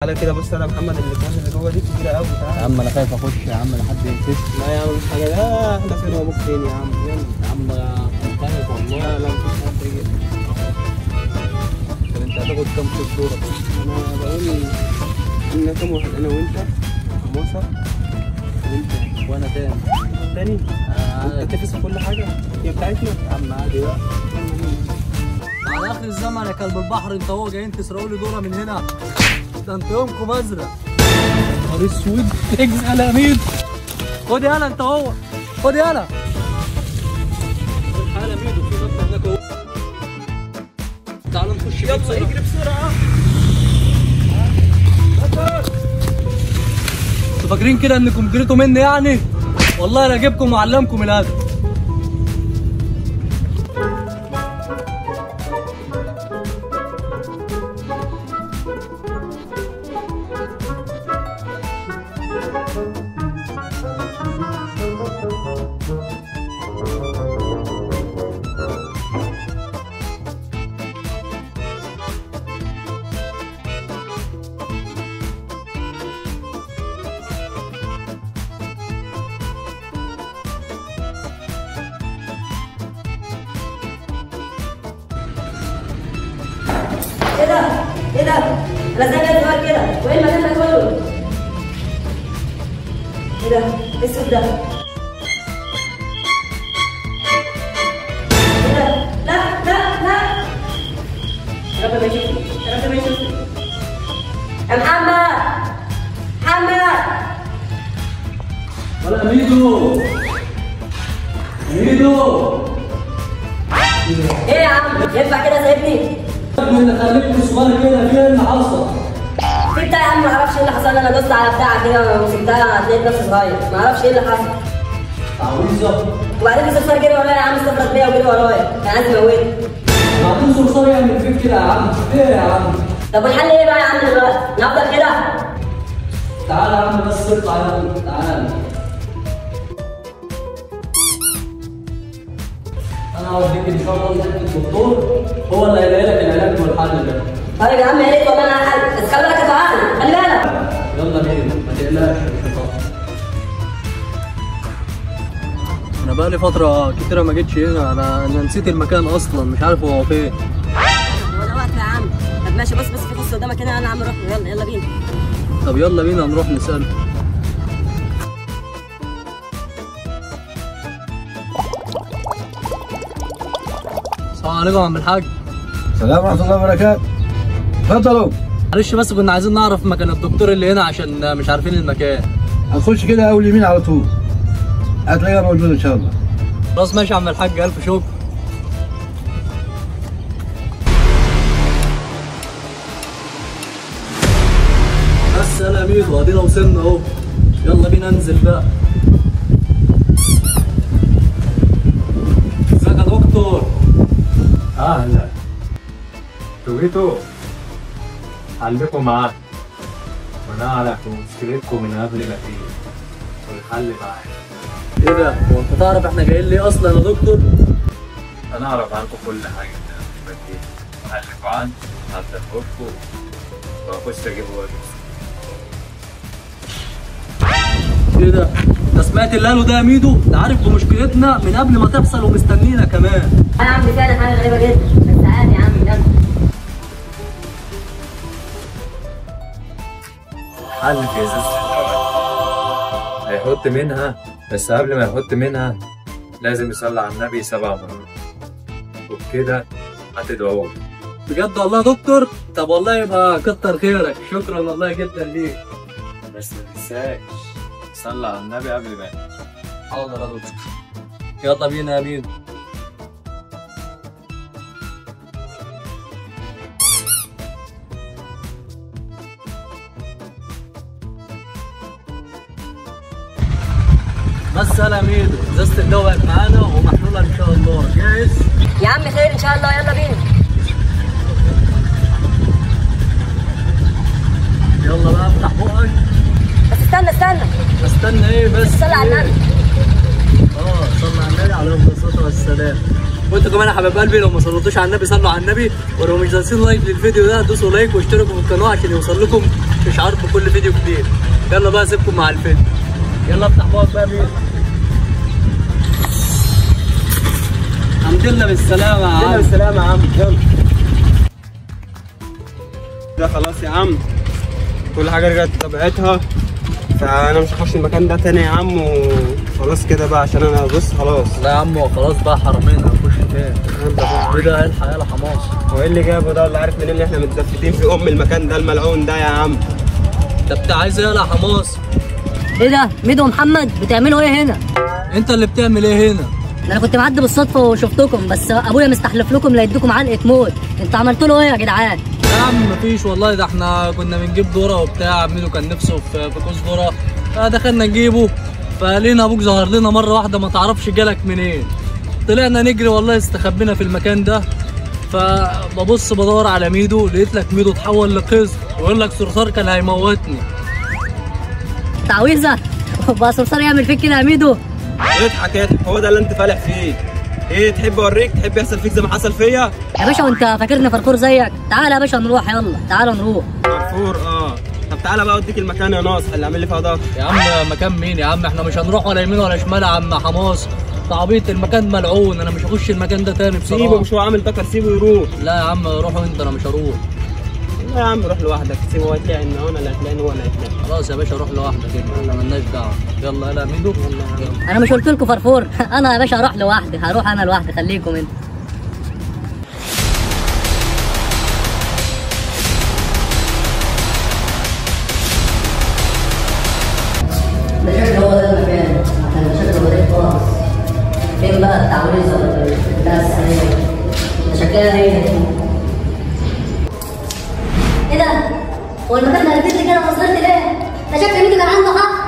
على كده بص انا محمد الكاس اللي جوه دي كتيره قوي. تعالى يا عم انا خايف اخش يا عم لحد ينكسر. لا يا عم مش حاجه، لا احنا فين وابوك فين يا عم؟ يلا يا عم خايف والله. لا مفيش حد يجي. طب انت هتاخد كام في الصوره؟ انا بقول ان كام واحد، انا وانت وموسى وانت وانا تاني تاني. انت تفس في كل حاجه هي بتاعتنا يا عم عادي بقى. على اخر الزمن يا كلب البحر، انت هو جايين تسرقوا لي دوره من هنا؟ ده انتوا يومكم ازرق. نهار اسود اجزع يا ميد. خد يالا انت هو، خد يالا. تعالى ميدو في مبنى هناك اهو. تعالى نخش يلا اجري بسرعه. انتوا فاكرين كده انكم جريتوا مني يعني؟ والله انا اجيبكم واعلمكم الادب. ايه ده؟ ايه ده؟ انا زي ما صغير كده، وايه المكان ده كله؟ ايه ده؟ ايه الصوت ده؟ ايه ده؟ لا لا لا! يا رب ما يشوفني، يا رب ما يشوفني. يا محمد! محمد! ولا ميدو ميدو. ايه يا عم؟ ينفع كده سايبني؟ اللي خليكوا صغار كده في ايه اللي حصل؟ في بتاع يا عم، ما اعرفش ايه اللي حصل. انا دوست على بتاع كده ومسكتها لقيت نفسي صغير، ما اعرفش ايه اللي حصل. تعويذه. وبعدين الصرصار جري ورايا يا عم، استفرد بيا وجري ورايا، كان عايز يموتني. بعدين صرصار يعمل فيك كده يا عم؟ ايه يا عم؟ طب والحل ايه بقى يا عم دلوقتي؟ نفضل كده؟ تعالى يا عم بس اطلع يلا تعالى. انا هوديك ان شاء الله لحد الدكتور، هو اللي هيلاقي لك العلاج والحل ده. طيب يا عم يا ريت والله انا حل، بس خلي بالك يا تعالى، خلي بالك. يلا بينا ما تقلقش مش هتقطع. انا بقالي فترة كتيرة ما جيتش هنا، انا نسيت المكان اصلا، مش عارف هو فين. هو ده وقت يا عم. طب ماشي، بص في قصه قدامك هنا، انا يا عم روح له. يلا بينا. طب يلا بينا نروح نسأله. السلام عليكم يا عم الحاج. السلام ورحمة الله وبركاته. اتفضلوا. معلش بس كنا عايزين نعرف مكان الدكتور اللي هنا عشان مش عارفين المكان. هنخش كده أول يمين على طول. هتلاقيها موجودة إن شاء الله. خلاص ماشي يا عم الحاج، ألف شكر. بس يلا يا ميدو ادينا وصلنا اهو، يلا بينا ننزل بقى. ازيك يا دكتور؟ اهلا. تويتو حلكم معاك ونعرف مشكلتكم من قبل ما تيجي والحل معاك. ايه ده؟ هو انت تعرف احنا جايين ليه اصلا يا دكتور؟ انا اعرف عنكم كل حاجه من قبل ما تيجي، هحلكوا عنكم هتفوقكم واخش اجيب واجب. ايه ده؟ انت سمعت اللي قاله ده يا ميدو؟ ده عارف بمشكلتنا من قبل ما تحصل ومستنينا كمان. انا عم فعلا حاجه غريبه جدا، بس عادي يا عم يلا. حل في ازازه الدواء هيحط منها، بس قبل ما يحط منها لازم يصلي على النبي 7 مرات وبكده هتدعوا له. بجد والله يا دكتور؟ طب والله يبقى كتر خيرك، شكرا والله جدا ليك. بس ما تنساش صلي على النبي قبل ما حاضر يا دكتور. يلا بينا يا ميدو. بس يلا يا ميدو، ازازة الدواء بقت معانا ومحلولة ان شاء الله. جاهز؟ يا عم خير ان شاء الله، يلا بينا. يلا بقى افتح بقك. بس استنى. استنى ايه بس؟ صلي على النبي. صلى على النبي عليه الصلاة والسلام. وانتوا كمان يا حبايب قلبي لو ما صليتوش على النبي صلوا على النبي، ولو مش دايسين لايك للفيديو ده دوسوا لايك واشتركوا في القناه عشان يوصل لكم اشعار بكل فيديو جديد. يلا بقى اسيبكم مع الفيديو. يلا افتح بقى مين. الحمد لله بالسلامة يا عم. الحمد لله بالسلامة يا عم. يلا ده خلاص يا عم، كل حاجة رجعت طبيعتها، فأنا مش هخش المكان ده تاني يا عم، وخلاص كده بقى عشان أنا بص خلاص. لا يا عم خلاص بقى حرامين هنخش تاني. ايه ده؟ ايه الحياة يا حماس؟ هو ايه اللي جابه ده؟ اللي عارف منين اللي احنا متزفتين في المكان ده الملعون ده يا عم؟ انت عايز ايه يا حماس؟ ايه ده؟ ميدو ومحمد بتعملوا ايه هنا؟ انت اللي بتعمل ايه هنا؟ انا كنت معدي بالصدفه وشفتكم، بس ابويا مستحلف لكم لا يديكم علقه موت. انتوا عملتوا له ايه يا جدعان؟ يا عم مفيش والله، ده احنا كنا بنجيب ذره وبتاع، ميدو كان نفسه في كوز ذره فدخلنا نجيبه، فلقينا ابوك ظهر لنا مره واحده ما تعرفش جالك منين. طلعنا نجري والله استخبينا في المكان ده، فببص بدور على ميدو لقيت لك ميدو اتحول لقزم ويقول لك صرصار كان هيموتني. تعويذه بقى صرصار يعمل فيك كده يا ميدو؟ اضحك هو ده اللي انت فالح فيه. ايه تحب اوريك؟ تحب يحصل فيك زي ما حصل فيا؟ يا باشا وانت فاكرني فرفور زيك؟ تعالى يا باشا نروح، يلا تعالى نروح. فرفور طب تعالى بقى اوديك المكان يا ناصح اللي عامل لي فيها ضغط. يا عم مكان مين يا عم؟ احنا مش هنروح ولا يمين ولا شمال يا عم حماس. تعبيط المكان ملعون، انا مش هخش المكان ده تاني بصراحه. سيبه، مش هو عامل ذكر، سيبه يروح. لا يا عم روحوا انت، انا مش هروح. لا يا عم روح لوحدك، سيبه هو هتلاقي ان انا اللي هتلاقي هو اللي هتلاقي. خلاص يا باشا روح لوحدك انت، احنا مالناش دعوه. يلا يلا يا ميدو يلا. انا مش قلت لكم فرفور؟ انا يا باشا هروح لوحدي، هروح انا لوحدي، خليكم انتوا. ده شكله هو ده المكان، كان شكله غريب خالص. فين بقى التعويذه بتاع السرير؟ ده شكلها هي. ايه ده؟ هو المكان ده لبست كده وصلت ليه؟ ده شكل ميدو كان عنده حق.